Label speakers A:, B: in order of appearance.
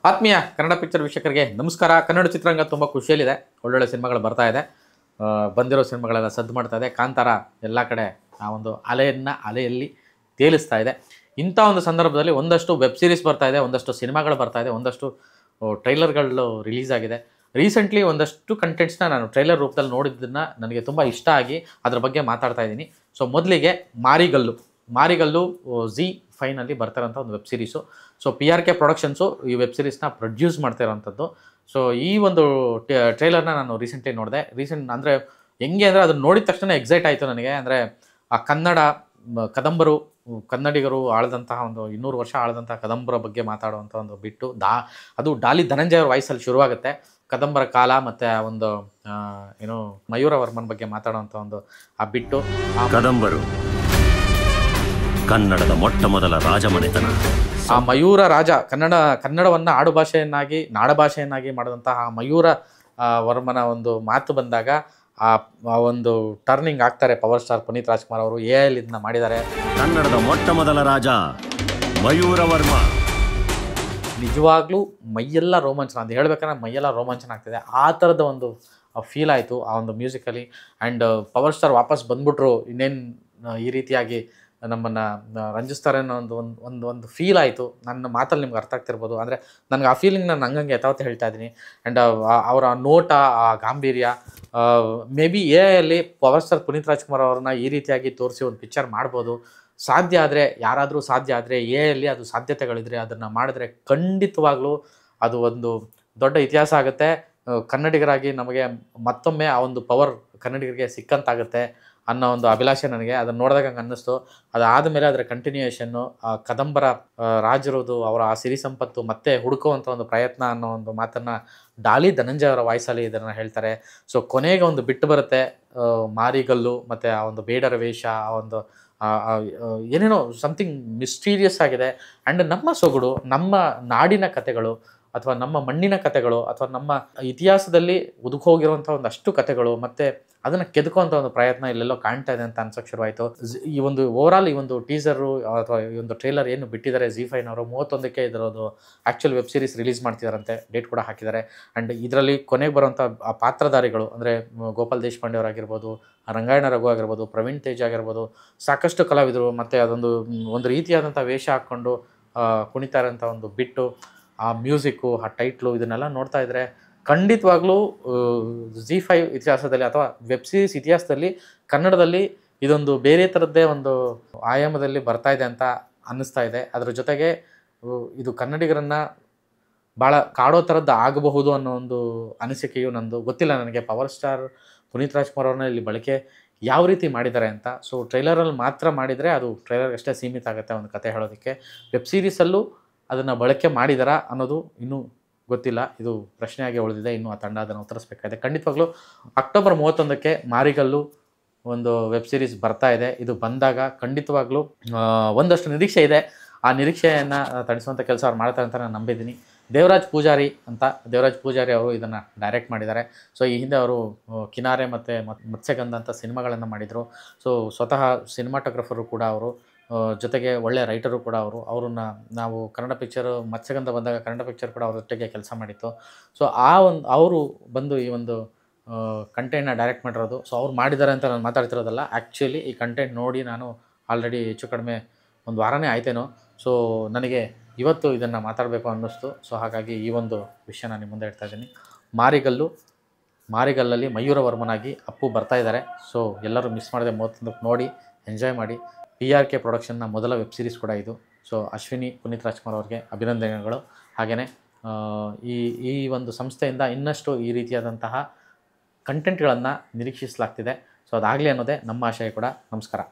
A: ಆತ್ಮೀಯ ಕನ್ನಡ ಪಿಕ್ಚರ್ ವೀಕ್ಷಕರಿಗೆ ನಮಸ್ಕಾರ. ಕನ್ನಡ ಚಿತ್ರರಂಗ ತುಂಬ ಖುಷಿಯಲ್ಲಿದೆ. ಒಳ್ಳೊಳ್ಳೆ ಸಿನಿಮಾಗಳು ಬರ್ತಾ ಇದೆ. ಬಂದಿರೋ ಸಿನಿಮಾಗಳೆಲ್ಲ ಸದ್ದು ಮಾಡ್ತಾ ಇದೆ. ಕಾಂತಾರ ಎಲ್ಲ ಕಡೆ ಆ ಒಂದು ಅಲೆಯಲ್ಲಿ ತೇಲಿಸ್ತಾ ಇದೆ. ಇಂಥ ಒಂದು ಸಂದರ್ಭದಲ್ಲಿ ಒಂದಷ್ಟು ವೆಬ್ ಸೀರೀಸ್ ಬರ್ತಾ ಇದೆ, ಒಂದಷ್ಟು ಸಿನಿಮಾಗಳು ಬರ್ತಾ ಇದೆ, ಒಂದಷ್ಟು ಟ್ರೈಲರ್ಗಳು ರಿಲೀಸ್ ಆಗಿದೆ. ರೀಸೆಂಟ್ಲಿ ಒಂದಷ್ಟು ಕಂಟೆಂಟ್ಸ್ನ ನಾನು ಟ್ರೈಲರ್ ರೂಪದಲ್ಲಿ ನೋಡಿದ್ದನ್ನು ನನಗೆ ತುಂಬ ಇಷ್ಟ ಆಗಿ ಅದ್ರ ಬಗ್ಗೆ ಮಾತಾಡ್ತಾ ಇದ್ದೀನಿ. ಸೊ ಮೊದಲಿಗೆ ಮಾರಿಗಲ್ಲು ZEE5ನಲ್ಲಿ ಬರ್ತಾರಂಥ ಒಂದು web series. So PRK productions ಈ ವೆಬ್ ಸೀರೀಸ್ನ ಪ್ರೊಡ್ಯೂಸ್ ಮಾಡ್ತಾ ಇರೋವಂಥದ್ದು. ಸೊ ಈ ಒಂದು ಟ್ರೈಲರ್ನ ನಾನು ರೀಸೆಂಟ್ಲಿ ನೋಡಿದೆ. ಅಂದರೆ ಹೆಂಗೆ ಅಂದರೆ ಅದನ್ನು ನೋಡಿದ ತಕ್ಷಣ ಎಕ್ಸೈಟ್ ಆಯಿತು ನನಗೆ. ಅಂದರೆ ಆ ಕದಂಬರು ಕನ್ನಡಿಗರು ಆಳಿದಂತಹ ಒಂದು 200 ವರ್ಷ ಆಳಿದಂತಹ ಕದಂಬರ ಬಗ್ಗೆ ಮಾತಾಡುವಂಥ ಒಂದು ಬಿಟ್ಟು ಅದು ಡಾಲಿ ಧನಂಜಯ ಅವ್ರ ವಾಯ್ಸಲ್ಲಿ ಶುರುವಾಗುತ್ತೆ. ಕದಂಬರ ಕಾಲ ಮತ್ತು ಆ ಒಂದು ಏನು ಮಯೂರ ವರ್ಮನ್ ಬಗ್ಗೆ ಮಾತಾಡುವಂಥ ಒಂದು ಆ ಬಿಟ್ಟು.
B: ಕದಂಬರು ಕನ್ನಡದ ಮೊಟ್ಟ ಮೊದಲ ರಾಜಮನೆತನ.
A: ಆ ಮಯೂರ ರಾಜ ಕನ್ನಡವನ್ನು ಆಡುಭಾಷೆಯನ್ನಾಗಿ ನಾಡಭಾಷೆಯನ್ನಾಗಿ ಮಾಡಿದಂತಹ ಮಯೂರ ವರ್ಮನ ಒಂದು ಮಾತು ಬಂದಾಗ ಆ ಒಂದು ಟರ್ನಿಂಗ್ ಆಗ್ತಾರೆ ಪವರ್ ಸ್ಟಾರ್ ಪುನೀತ್ ರಾಜ್ಕುಮಾರ್ ಅವರು. AIL ಇದನ್ನ ಮಾಡಿದ್ದಾರೆ.
B: ಕನ್ನಡದ ಮೊಟ್ಟ ಮೊದಲ ರಾಜ ಮಯೂರ ವರ್ಮ.
A: ನಿಜವಾಗ್ಲೂ ಮೈಯೆಲ್ಲ ರೋಮಾಂಚನ ಅಂತ ಹೇಳ್ಬೇಕಂದ್ರೆ ಮೈಯೆಲ್ಲ ರೋಮಾಂಚನ ಆಗ್ತಿದೆ. ಆ ಥರದ ಒಂದು ಫೀಲ್ ಆಯಿತು ಆ ಒಂದು ಮ್ಯೂಸಿಕಲಿ. ಆ್ಯಂಡ್ ಪವರ್ ಸ್ಟಾರ್ ವಾಪಸ್ ಬಂದ್ಬಿಟ್ರು, ಇನ್ನೇನು ಈ ರೀತಿಯಾಗಿ ನಮ್ಮನ್ನು ರಂಜಿಸ್ತಾರೆ ಅನ್ನೋ ಒಂದು ಫೀಲ್ ಆಯಿತು. ನನ್ನ ಮಾತಲ್ಲಿ ನಿಮ್ಗೆ ಅರ್ಥ ಆಗ್ತಿರ್ಬೋದು. ಅಂದರೆ ನನಗೆ ಆ ಫೀಲಿಂಗ್ ನಾನು ಹಂಗಂಗೆ ಯಥಾವತ್ತು ಹೇಳ್ತಾ ಇದ್ದೀನಿ. ಆ್ಯಂಡ್ ಅವರ ನೋಟ, ಆ ಗಾಂಭೀರ್ಯ, ಮೇ ಬಿ AIಯಲ್ಲಿ ಪವರ್ ಸ್ಟಾರ್ ಪುನೀತ್ ರಾಜ್ಕುಮಾರ್ ಅವ್ರನ್ನ ಈ ರೀತಿಯಾಗಿ ತೋರಿಸಿ ಒಂದು ಪಿಕ್ಚರ್ ಮಾಡ್ಬೋದು. ಸಾಧ್ಯ ಆದರೆ ಯಾರಾದರೂ ಸಾಧ್ಯ ಆದರೆ AIಯಲ್ಲಿ ಅದು ಸಾಧ್ಯತೆಗಳಿದ್ರೆ ಅದನ್ನು ಮಾಡಿದ್ರೆ ಖಂಡಿತವಾಗ್ಲೂ ಅದು ಒಂದು ದೊಡ್ಡ ಇತಿಹಾಸ ಆಗುತ್ತೆ. ಕನ್ನಡಿಗರಾಗಿ ನಮಗೆ ಮತ್ತೊಮ್ಮೆ ಆ ಒಂದು ಪವರ್ ಕನ್ನಡಿಗರಿಗೆ ಸಿಕ್ಕಂತಾಗುತ್ತೆ ಅನ್ನೋ ಒಂದು ಅಭಿಲಾಷೆ ನನಗೆ. ಅದನ್ನು ನೋಡಿದಾಗ ಹಂಗೆ ಅನ್ನಿಸ್ತು. ಅದಾದ ಮೇಲೆ ಅದರ ಕಂಟಿನ್ಯೂಯೇಷನ್ನು, ಕದಂಬರ ರಾಜರದು ಅವರ ಆ ಸಿರಿ ಸಂಪತ್ತು ಮತ್ತೆ ಹುಡುಕುವಂಥ ಒಂದು ಪ್ರಯತ್ನ ಅನ್ನೋ ಒಂದು ಮಾತನ್ನು ಡಾಲಿ ಧನಂಜಯ ಅವರ ವಾಯ್ಸಲ್ಲಿ ಇದನ್ನು ಹೇಳ್ತಾರೆ. ಸೊ ಕೊನೆಗೆ ಒಂದು ಬಿಟ್ಟು ಬರುತ್ತೆ ಮಾರಿಗಲ್ಲು ಮತ್ತು ಆ ಒಂದು ಬೇಡರ ವೇಷ, ಆ ಒಂದು ಏನೇನೋ ಸಮಥಿಂಗ್ ಮಿಸ್ಟೀರಿಯಸ್ ಆಗಿದೆ. ಆ್ಯಂಡ್ ನಮ್ಮ ಸೊಗಡು, ನಮ್ಮ ನಾಡಿನ ಕಥೆಗಳು ಅಥವಾ ನಮ್ಮ ಮಣ್ಣಿನ ಕಥೆಗಳು ಅಥವಾ ನಮ್ಮ ಇತಿಹಾಸದಲ್ಲಿ ಉದುಕೋಗಿರುವಂಥ ಒಂದಷ್ಟು ಕಥೆಗಳು ಮತ್ತು ಅದನ್ನು ಕೆದಕುವಂಥ ಒಂದು ಪ್ರಯತ್ನ ಇಲ್ಲೆಲ್ಲೋ ಕಾಣ್ತಾ ಇದೆ ಅಂತ ಅನ್ಸೋಕ್ಕೆ ಶುರುವಾಯಿತು. ಈ ಒಂದು ಓವರಾಲ್ ಈ ಒಂದು ಟೀಸರು ಅಥವಾ ಈ ಒಂದು ಟ್ರೈಲರ್ ಏನು ಬಿಟ್ಟಿದ್ದಾರೆ ZEE5ನವರು, 31ಕ್ಕೆ ಇದರದು ಆ್ಯಕ್ಚುಲ್ ವೆಬ್ ಸೀರೀಸ್ ರಿಲೀಸ್ ಮಾಡ್ತಿದ್ದಾರಂತೆ. ಡೇಟ್ ಕೂಡ ಹಾಕಿದ್ದಾರೆ. ಆ್ಯಂಡ್ ಇದರಲ್ಲಿ ಕೊನೆಗೆ ಬರುವಂಥ ಆ ಪಾತ್ರಧಾರಿಗಳು ಅಂದರೆ ಗೋಪಾಲ್ ದೇಶಪಾಂಡೆ ಅವರಾಗಿರ್ಬೋದು, ರಂಗಾಯಣ ರಘು ಆಗಿರ್ಬೋದು, ಪ್ರವೀಣ್ ತೇಜ್ ಆಗಿರ್ಬೋದು, ಸಾಕಷ್ಟು ಕಲಾವಿದರು ಮತ್ತು ಒಂದು ರೀತಿಯಾದಂಥ ವೇಷ ಹಾಕ್ಕೊಂಡು ಕುಣಿತಾ ಇರೋಂಥ ಒಂದು ಬಿಟ್ಟು, ಆ ಮ್ಯೂಸಿಕ್ಕು, ಆ ಟೈಟ್ಲು, ಇದನ್ನೆಲ್ಲ ನೋಡ್ತಾ ಇದ್ದರೆ ಖಂಡಿತವಾಗ್ಲೂ ZEE5 ಇತಿಹಾಸದಲ್ಲಿ ಅಥವಾ ವೆಬ್ ಸೀರೀಸ್ ಇತಿಹಾಸದಲ್ಲಿ ಕನ್ನಡದಲ್ಲಿ ಇದೊಂದು ಬೇರೆ ಥರದ್ದೇ ಒಂದು ಆಯಾಮದಲ್ಲಿ ಬರ್ತಾ ಇದೆ ಅಂತ ಅನ್ನಿಸ್ತಾ ಇದೆ. ಅದರ ಜೊತೆಗೆ ಇದು ಕನ್ನಡಿಗರನ್ನು ಭಾಳ ಕಾಡೋ ಥರದ್ದು ಆಗಬಹುದು ಅನ್ನೋ ಒಂದು ಅನಿಸಿಕೆಯು ನಂದು. ಗೊತ್ತಿಲ್ಲ ನನಗೆ ಪವರ್ ಸ್ಟಾರ್ ಪುನೀತ್ ರಾಜ್ಕುಮಾರ್ ಅವ್ರನ್ನ ಇಲ್ಲಿ ಬಳಕೆ ಯಾವ ರೀತಿ ಮಾಡಿದ್ದಾರೆ ಅಂತ. ಸೊ ಟ್ರೈಲರಲ್ಲಿ ಮಾತ್ರ ಮಾಡಿದರೆ ಅದು ಟ್ರೈಲರ್ಗಷ್ಟೇ ಸೀಮಿತ ಆಗುತ್ತೆ ಒಂದು ಕತೆ ಹೇಳೋದಕ್ಕೆ. ವೆಬ್ ಸೀರೀಸಲ್ಲೂ ಅದನ್ನು ಬಳಕೆ ಮಾಡಿದಾರಾ ಅನ್ನೋದು ಇನ್ನೂ ಗೊತ್ತಿಲ್ಲ. ಇದು ಪ್ರಶ್ನೆಯಾಗಿ ಉಳಿದಿದೆ. ಇನ್ನೂ ಆ ತಂಡ ಅದನ್ನು ಉತ್ತರಿಸಬೇಕಾಗಿದೆ. ಖಂಡಿತವಾಗ್ಲೂ ಅಕ್ಟೋಬರ್ 31ಕ್ಕೆ ಮಾರಿಗಲ್ಲು ಒಂದು ವೆಬ್ ಸೀರೀಸ್ ಬರ್ತಾ ಇದೆ. ಇದು ಬಂದಾಗ ಖಂಡಿತವಾಗ್ಲೂ ಒಂದಷ್ಟು ನಿರೀಕ್ಷೆ ಇದೆ. ಆ ನಿರೀಕ್ಷೆಯನ್ನು ತಣಿಸುವಂಥ ಕೆಲಸ ಅವ್ರು ಮಾಡ್ತಾರೆ ಅಂತ ನಾನು ನಂಬಿದ್ದೀನಿ. ದೇವರಾಜ್ ಪೂಜಾರಿ ಅವರು ಇದನ್ನು ಡೈರೆಕ್ಟ್ ಮಾಡಿದ್ದಾರೆ. ಸೊ ಈ ಹಿಂದೆ ಅವರು ಕಿನಾರೆ ಮತ್ತು ಮತ್ಸ್ಯಗಂಧ ಅಂತ ಸಿನಿಮಾಗಳನ್ನು ಮಾಡಿದರು. ಸೊ ಸ್ವತಃ ಸಿನಿಮಾಟೋಗ್ರಫರು ಕೂಡ ಅವರು, ಜೊತೆಗೆ ಒಳ್ಳೆಯ ರೈಟರು ಕೂಡ ಅವ್ರನ್ನ ನಾವು ಕನ್ನಡ ಪಿಕ್ಚರು ಮತ್ಸ್ಯಗಂಧ ಬಂದಾಗ ಕನ್ನಡ ಪಿಕ್ಚರ್ ಕೂಡ ಅವರೊಟ್ಟಿಗೆ ಕೆಲಸ ಮಾಡಿತ್ತು. ಸೊ ಅವರು ಬಂದು ಈ ಒಂದು ಕಂಟೆಂಟ್ನ ಡೈರೆಕ್ಟ್ ಮಾಡಿರೋದು. ಸೊ ಅವ್ರು ಮಾಡಿದ್ದಾರೆ ಅಂತ ನಾನು ಮಾತಾಡ್ತಿರೋದಲ್ಲ. ಆ್ಯಕ್ಚುಲಿ ಈ ಕಂಟೆಂಟ್ ನೋಡಿ ನಾನು ಆಲ್ರೆಡಿ ಹೆಚ್ಚು ಕಡಿಮೆ ಒಂದು ವಾರನೇ ಆಯ್ತೇನೋ. ಸೊ ನನಗೆ ಇವತ್ತು ಇದನ್ನು ಮಾತಾಡಬೇಕು ಅನ್ನಿಸ್ತು. ಸೊ ಹಾಗಾಗಿ ಈ ಒಂದು ವಿಷಯ ನಾನು ನಿಮ್ಮ ಮುಂದೆ ಇಡ್ತಾ ಇದ್ದೀನಿ. ಮಾರಿಗಲ್ಲಲ್ಲಿ ಮಯೂರ ವರ್ಮನಾಗಿ ಅಪ್ಪು ಬರ್ತಾ ಇದ್ದಾರೆ. ಸೊ ಎಲ್ಲರೂ ಮಿಸ್ ಮಾಡದೆ 31ಕ್ಕೆ ನೋಡಿ ಎಂಜಾಯ್ ಮಾಡಿ. PRK ಪ್ರೊಡಕ್ಷನ್ನ ಮೊದಲ ವೆಬ್ ಸೀರೀಸ್ ಕೂಡ ಇದು. ಸೊ ಅಶ್ವಿನಿ ಪುನೀತ್ ರಾಜ್ಕುಮಾರ್ ಅವ್ರಿಗೆ ಅಭಿನಂದನೆಗಳು. ಹಾಗೆಯೇ ಈ ಒಂದು ಸಂಸ್ಥೆಯಿಂದ ಇನ್ನಷ್ಟು ಈ ರೀತಿಯಾದಂತಹ ಕಂಟೆಂಟ್ಗಳನ್ನು ನಿರೀಕ್ಷಿಸಲಾಗ್ತಿದೆ. ಸೊ ಅದಾಗಲಿ ಅನ್ನೋದೇ ನಮ್ಮ ಆಶಯ ಕೂಡ. ನಮಸ್ಕಾರ.